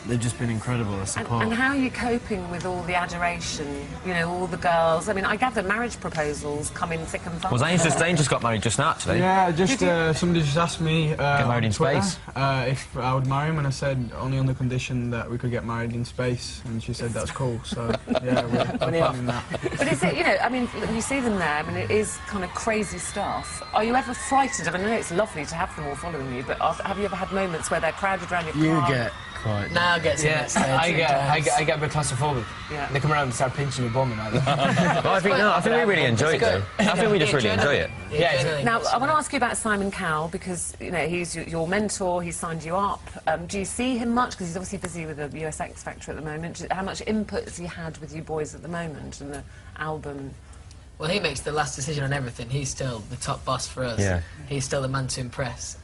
they've just been incredible, the support. And how are you coping with all the adoration, you know, all the girls? I mean, I gather marriage proposals come in thick and fast. Well, Zane just got married just now, actually. Yeah, just somebody just asked me Get married in Twitter, space. If I would marry him, and I said only on the condition that we could get married in space, and she said that's cool. So yeah, we're planning that. But is it, you know, I mean, you see them there, I mean, it is kind of crazy stuff. Are you ever frightened? I mean, I know it's lovely to have them all following you, but have you ever had moments where they're crowded around your car? You get quite... Now gets I get a bit claustrophobic. Yeah. They come around and start pinching your bum and all that. Well, I think we really enjoy it, though. I think we just really enjoy it. Yeah. Now, I want to ask you about Simon Cowell, because, you know, he's your mentor, he signed you up. Do you see him much? Because he's obviously busy with the US X Factor at the moment. How much input has he had with you boys at the moment and the album? Well, he makes the last decision on everything. He's still the top boss for us. Yeah. He's still the man to impress.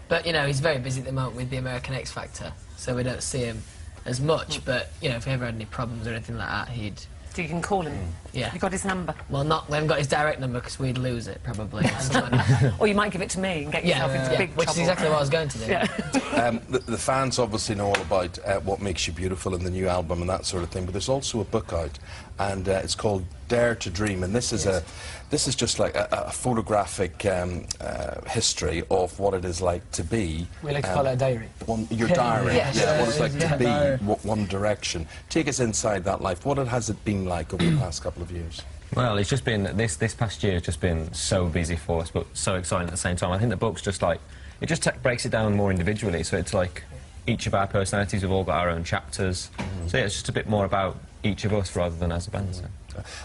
But, you know, he's very busy at the moment with the American X Factor, so we don't see him as much. But, you know, if he ever had any problems or anything like that, he'd... So you can call him? Yeah. You got his number? Well, we haven't got his direct number because we'd lose it, probably. Or you might give it to me and get yourself into big trouble. Which is exactly what I was going to do. Yeah. The fans obviously know all about what makes you beautiful in the new album and that sort of thing, but there's also a book out, and it's called Dare to Dream, and this is just like a photographic history of what it is like to be. We like to call it a diary. Your diary, Yes. what it's like to be One Direction. Take us inside that life. What has it been like over the past couple of years? Well, it's just been, this past year has just been so busy for us, but so exciting at the same time. I think the book's just like, it just breaks it down more individually, so it's like each of our personalities, we've all got our own chapters. So yeah, it's just a bit more about each of us rather than as a band. So.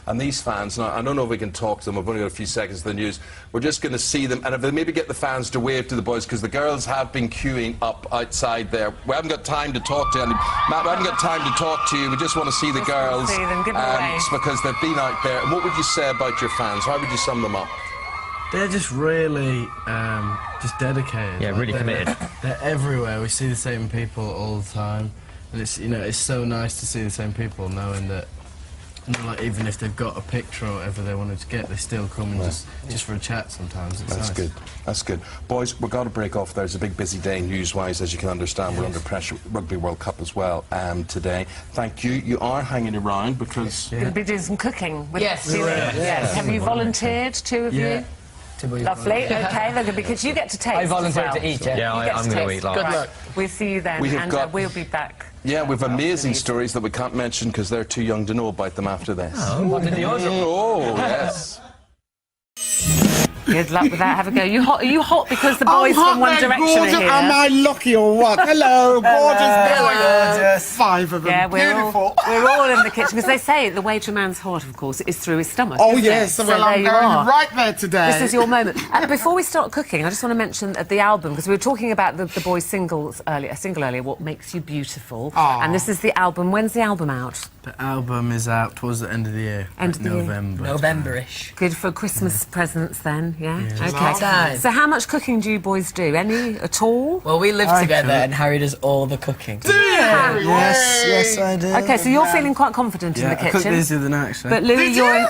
And these fans, now I don't know if we can talk to them, I've only got a few seconds of the news, we're just going to see them, and if they maybe get the fans to wave to the boys, because the girls have been queuing up outside there. We haven't got time to talk to any, Matt, we haven't got time to talk to you, we just want to see the girls, see them. Give them a wave. because they've been out there. And what would you say about your fans? How would you sum them up? They're just really just dedicated. Yeah, really committed. They're everywhere. We see the same people all the time, and it's, you know, it's so nice to see the same people, knowing that, you know, like, even if they've got a picture or whatever they wanted to get, they still come and just for a chat sometimes. It's That's nice. good. That's good. Boys, we've got to break off there. It's a big busy day news-wise, as you can understand. We're under pressure. Rugby World Cup as well today. Thank you. You are hanging around because... You'll be doing some cooking. Yes. Yes. Have you volunteered, two of you? Lovely. Okay, because you get to taste. I volunteered as well. to eat, yeah. I'm going to eat. Good luck. We'll see you then, and we'll be back. Yeah, we've amazing stories that we can't mention because they're too young to know about them after this. What did the order? Oh, yes. Good luck with that. Have a go. Are you hot because the boys from One Direction are here? Am I lucky or what? Hello, gorgeous. 5 of them. Yeah, beautiful. We're all in the kitchen because they say the way to a man's heart, of course, is through his stomach. Oh isn't yes, it? well so I'm going right there today. This is your moment. Before we start cooking, I just want to mention the album, because we were talking about the boys' single earlier, What Makes You Beautiful. Aww. And this is the album. When's the album out? The album is out towards the end of the year. End of the November. year. November-ish. Good for Christmas presents then, yeah? Okay. Okay. So how much cooking do you boys do? Any at all? Well, we live together and Harry does all the cooking. Do you? Yes, I do. Okay, so you're feeling quite confident in the kitchen. I cooked these the other night, actually. But Louis, you're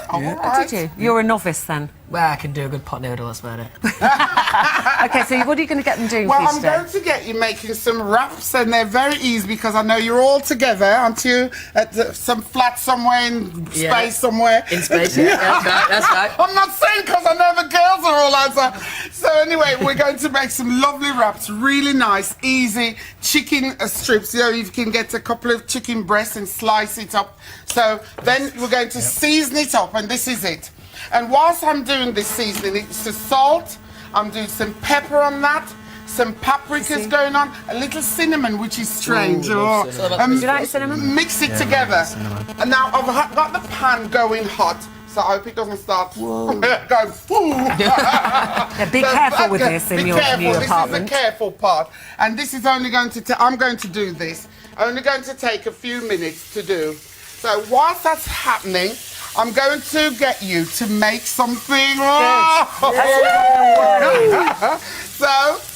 Did you? You're a novice then. Well, I can do a good pot noodle, that's about it. Okay, so what are you going to get them doing Well, for you I'm today? going to get you making some wraps, and they're very easy because I know you're all together, aren't you? At some flat somewhere in space somewhere. In space, yeah. That's right. I'm not saying because I know the girls are all outside. So anyway, we're going to make some lovely wraps, really nice, easy chicken strips. You know, you can get a couple of chicken breasts and slice it up. So then we're going to season it up, and this is it. And whilst I'm doing this seasoning, it's the salt, I'm doing some pepper on that, some paprika's going on, a little cinnamon, which is strange. Do you like cinnamon? Mix it together. And now I've got the pan going hot, so I hope it doesn't start going, Yeah, be careful with this in your new apartment. This is the careful part. And this is only going to, I'm going to do this, only going to take a few minutes to do. So whilst that's happening, I'm going to get you to make something. So,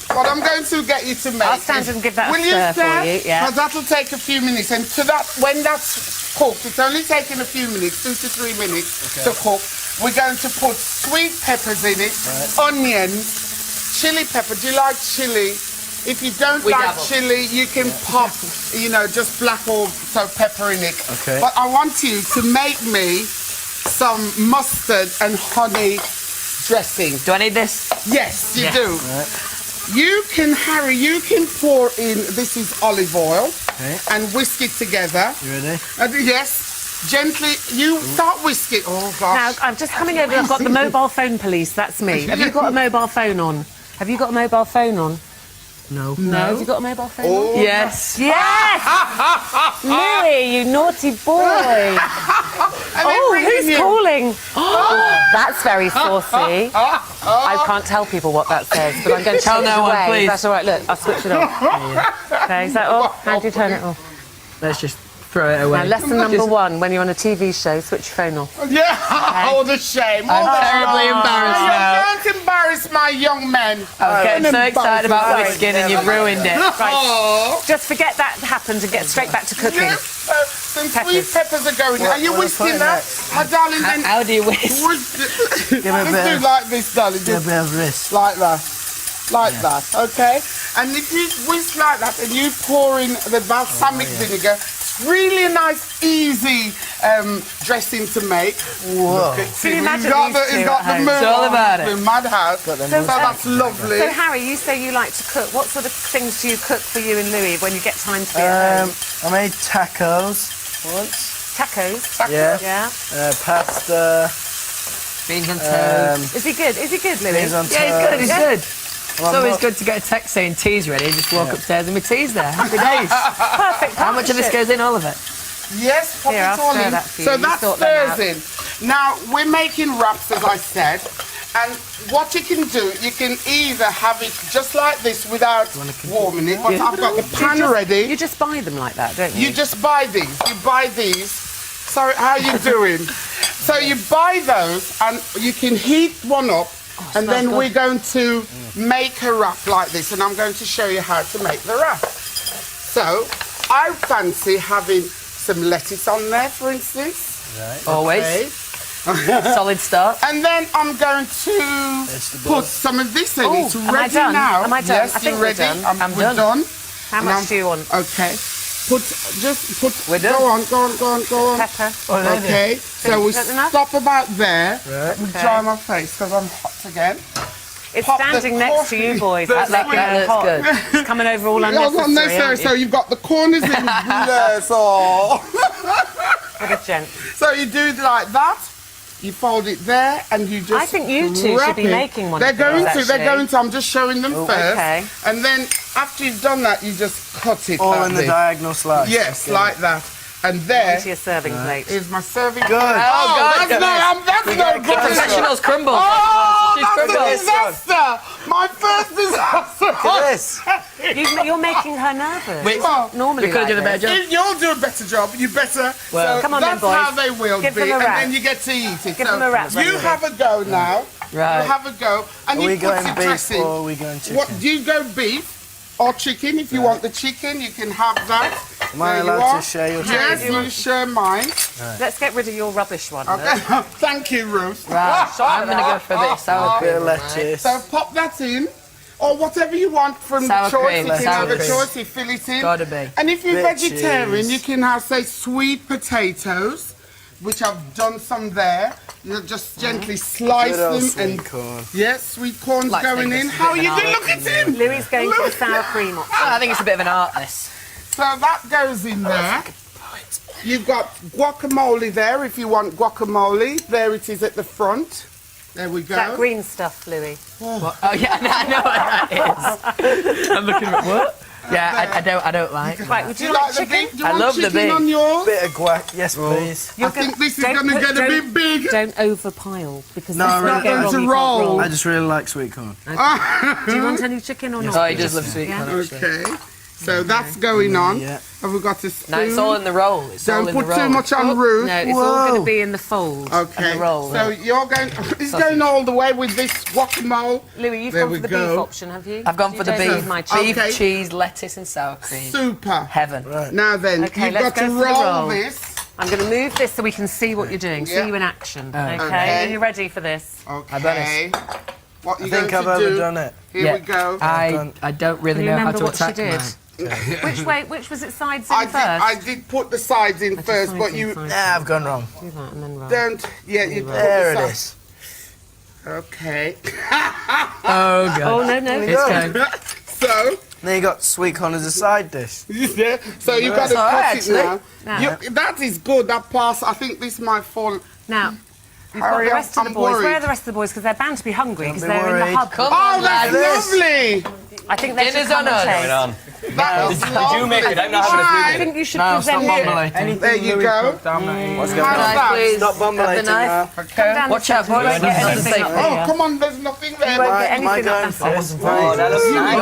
what I'm going to get you to make. I'll stand and give that will a stir for you, yeah. Because that'll take a few minutes. And to that, when that's cooked, it's only taking a few minutes, 2 to 3 minutes to cook. We're going to put sweet peppers in it, onions, chili pepper. Do you like chili? If you don't We like dabble. chili, you can pop, you know, just black or so pepper in it. Okay. But I want you to make me some mustard and honey dressing. Do I need this? Yes, you Yes. do. You can, Harry, you can pour in, this is olive oil, and whisk it together. You ready? Yes. Gently, you start whisking. Oh, gosh. Now, I'm just coming over. I've got the mobile phone police. That's me. Have you got a mobile phone on? Have you got a mobile phone on? No. No. Have you got a mobile phone Oh, on? Yes. Yes! Louis, you naughty boy. Oh, who's calling? That's very saucy. I can't tell people what that says, but I'm going to Tell switch no it one, away. please. That's all right. Look, I'll switch it off. Okay, is that off? How do you turn it off? Let's just throw it away. Now, lesson number one, when you're on a TV show, switch your phone off. Yeah, oh, the shame. I'm Oh, the terribly shame. embarrassed You now. don't embarrass my young men. I was getting so excited about Sorry. whisking and you've ruined it. Oh. Just forget that happened and get straight back to cooking. Yes, some sweet peppers are going. Are you what whisking I put in that? My darling, then... How do you whisk? Let's do like this, darling. Give a bit of wrist. Like that. Like that, okay? And if you whisk like that and you pour in the balsamic vinegar, it's really a nice, easy dressing to make. Whoa. Can you imagine He's got these the, two he's got at the home? moon It's all about on it. the madhouse. So that's lovely. So, Harry, you say you like to cook. What sort of things do you cook for you and Louis when you get time to be at home? I made tacos once. Tacos? Yeah. Yeah. Pasta. Beans on toast. Is he good? Is he good, Louis? Beans on Yeah, he's good, he's Yeah. good. It's always good to get a text saying tea's ready, just walk upstairs and my tea's there. Happy days. Perfect. How much of this goes in? All of it? Yes, pop Here, it I'll all stir in. that for you. So You that sort them out. stirs in. Now, we're making wraps, as I said. And what you can do, you can either have it just like this without warming it. But I've got the pan ready. You just buy them like that, don't you? You just buy these. You buy these. Sorry, how you doing? So you buy those and you can heat one up and then we're going to make a wrap like this and I'm going to show you how to make the wrap. So I fancy having some lettuce on there, for instance. Right. Always. Okay. Solid start. And then I'm going to put some of this in. It's am I ready done? now. Am I done? Yes, I think you're we're ready. done. I'm we're done. How And much do you want? Okay. Just put. We're done. Go on. Pepper. Okay. So we Is that enough? stop about there. Right. We dry my face because I'm hot again. It's Pop the standing next to you, boys. the That's like sweet- that looks good. It's coming over all Oh, not unnecessary. necessary. aren't So you? you've got the corners in blur. So. What a gent. So you do it like that. You fold it there, and you just. I think you two wrap should be it. making one They're of these, going to. They're actually. going to. I'm just showing them first. okay. And then after you've done that, you just cut it. All like in the this. diagonal slice. Yes, Get like it. that. And there Onto your serving plate. is my serving. Good. Oh, God, that's no good. Professionals crumble. Oh, She's that's a crumbled. disaster. My first disaster. Look at this. You're making her nervous. Wait, Well, Normally we could have like done a better this. job. If you'll do a better job, you better. Well, so come on then, that's boys. how they will Give be, them a and wrap. then you get to eat it. Give so them a wrap, You Brendan. have a go now. Right. You have a go, and Are you we put going your beef dressing. or are we going chicken? What do you go beef or chicken? If you want the chicken, you can have that. Am I There you allowed are. to share your Yes, chicken? you share mine. Let's get rid of your rubbish one. Okay. Thank you, Ruth. Right, I'm going to go for a bit of sour Bit cream. of lettuce. So pop that in, or whatever you want from Sour the choice. cream, You can sour have a cream. choice. You fill it in. Gotta be. And if you're Bit vegetarian, cheese. you can have, say, sweet potatoes, which I've done some there. You just gently slice Good old them sweet and corn. yes, sweet corn's Like going fingers, in. a bit How are of you an doing? art. Look at him. Louis is going for the sour cream option. I think it's a bit of an art, this. So that goes in there. You've got guacamole there if you want guacamole. There it is at the front. There we go. That green stuff, Louis. What? Oh, yeah, I know what that is. I'm looking at what? Yeah, I don't like. Right, would Do you you like like the chicken? big? Do you I want love the chicken big. on yours? Bit of guac. Yes, please. I think this is don't going to put- get a don't- bit big. Don't overpile because No, this I'm will not get going wrong, to you can't roll. I just really like sweet corn. Do you want any chicken or not? Oh, he does love sweet Yeah. corn, actually. Okay. So that's going on. Yeah. Have we got a spoon? No, it's all in the roll. It's all Don't in the put roll. too much on Ruth. No, it's all going to be in the fold. Okay. And the roll. So you're going. It's going all the way with this guacamole. Louis, you've There gone we for the go. beef option, have you? I've gone You for the don't beef. need my cheese. Okay. Cheese, lettuce, and sour cream. Super. Heaven. Now then, Okay, you've let's got to go for the roll roll. this. I'm going to move this so we can see what you're doing, Yeah. see you in action. Okay? Okay. Are you ready for this? Okay. what you're I think going I've to do. overdone it. Here we go. I don't really Can you know how remember to what she attack did? mine. Which was it sides in first? I did put the sides in first, but you I've gone wrong. Do that and then roll. don't. Yeah, you put There the it sides. is. Okay. Oh, God. Oh, no. It's going. So. Then you got sweet corn as a side dish. Yeah. So you've got to That's cut all it right, now. That is good. That pass. I think this might fall. Now, you've got Hurry the up, rest of the I'm boys. worried. Where are the rest of the boys? Because they're bound to be hungry because be they're in worried. the hub. Oh, that's lovely. I think they should Dinner's come on and us. taste. That was lovely. you make it? I'm not having a I food think you should No, present stop it. bumbling. There you go. What's going How's on? that? Please. Stop bumbling Have the knife. now. Okay. Down Watch the out, stairs. You boys. won't get Get anything up Oh, there. come on. There's nothing there. You won't get Am I anything up going that side. first? Oh, that looks nice.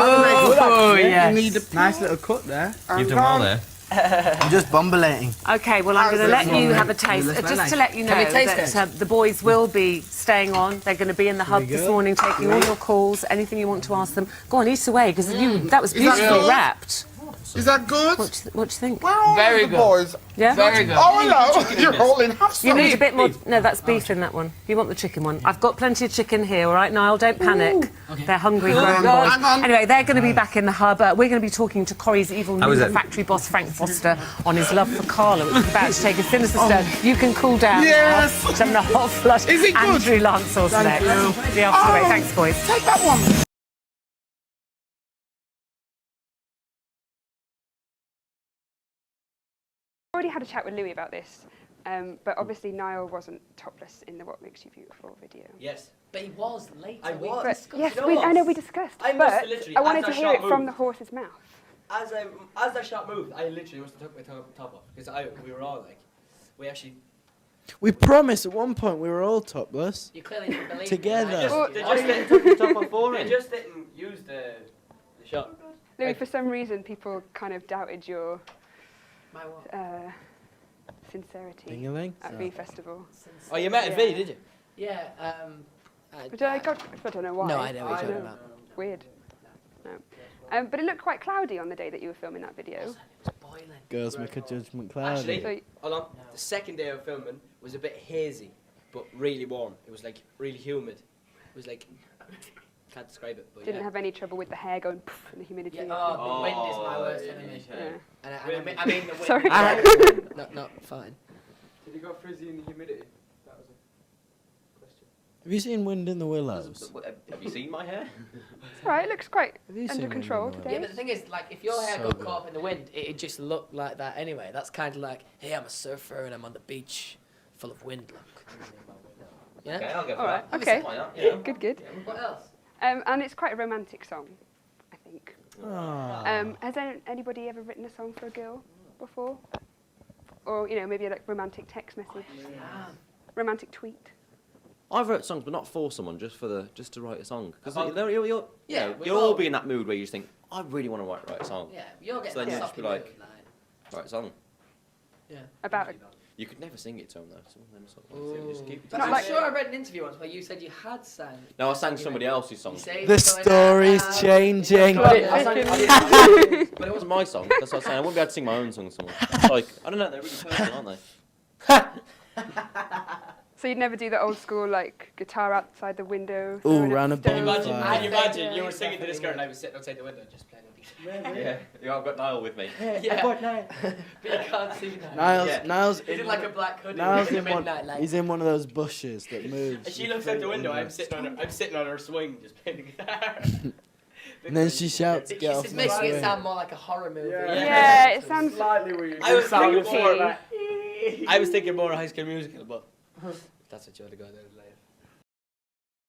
Oh, yes. You need a Nice little cut there. You've done well there. I'm just bumbling. Okay, well, I'm going to let you have a taste. Just to let you know Can we taste that the boys will be staying on. They're going to be in the hub this morning taking all your calls, anything you want to ask them. Go on, eat away, because that was Is that beautifully good? wrapped. Is that good? What do you think? Where are Very the good. boys? Yeah? Very good. Oh, hello. You're holding half You need a some. bit more. No, that's beef in that one. You want the chicken one. I've got plenty of chicken here, all right, Niall? Don't panic. They're hungry, growing boys. Hang on. Anyway, they're going to be back in the hub. We're going to be talking to Corrie's evil How is new it? factory boss, Frank Foster, on his love for Carla, which is about to take a sinister turn. You can cool down. Yes. Now. Having a hot flush. Is it good? Andrew Lance sauce next. The after Oh. Thanks, boys. Take that one. Already had a chat with Louis about this, but obviously Niall wasn't topless in the "What Makes You Beautiful" video. Yes. But he was later. I was. But, yes, You know what? I know we discussed, I must have but literally, I wanted as to that hear shot it from moved- the horse's mouth. As that shot moved, I literally must have took my top off because we were all like, we actually. We promised at one point we were all topless. You clearly didn't believe Together. They just didn't took the top off for it. They just didn't use the shot. Louis, for some reason, people kind of doubted your My what? sincerity Ding-a-ling? at V Festival. Oh, you met at V, did you? Yeah, But I don't know why. No, I know what you're talking know. about. Weird. No. But it looked quite cloudy on the day that you were filming that video. boiling. Girls make a judgment cloudy. Actually, hold on. The second day of filming was a bit hazy, but really warm. It was like really humid. It was like, can't describe it, but Didn't yeah. have any trouble with the hair going poof and the humidity. Yeah, oh, the wind is my worst enemy. Yeah. I mean the wind. Sorry. Not fine. Did you go frizzy in the humidity? That was a question. Have you seen Wind in the Willows? Have you seen my hair? It's alright, it looks quite Have you seen under Wind control in the today. Yeah, but the thing is, like, if your hair So got good. caught up in the wind, it'd just look like that anyway. That's kind of like, hey, I'm a surfer and I'm on the beach, full of wind. Look. Yeah. Okay, I'll go for Alright, that. okay. Why not? Yeah. Good. What else? And it's quite a romantic song, I think. Ah. Has anybody ever written a song for a girl before? Or, you know, maybe a like, romantic text message? Romantic tweet? I've wrote songs, but not for someone, just to write a song. Because Yeah, you'll all be in that mood where you just think, I really want to write a song. Yeah, you're getting So then you that just be soppy like, mood, write a song. Yeah. About You could never sing it to them though. Some of them songs, you just keep it to But I'm yourself. sure I read an interview once where you said you had sang. No, I sang somebody else's song. You say The it's going story's out. changing. But it wasn't my song. That's what I'm saying. I wouldn't be able to sing my own song to someone. It's like, I don't know, they're really personal, aren't they? So you'd never do the old school, like, guitar outside the window? Ooh, throwing round a stones? bonfire. Can you imagine you were singing to this girl and I was sitting outside the window just playing on these. Yeah, I've got Niall with me. Yeah. But you can't see that. Niall's He's in like a black hoodie. Niall's in in the one. midnight light. He's in one of those bushes that moves. And she looks out the window, I'm sitting on her swing just playing the guitar. And then she shouts, "Get off It's my making it swing." sound more like a horror movie. Yeah, it sounds slightly weird. I was thinking creepy. more I was thinking more High School Musical, but that's what you want to go there later.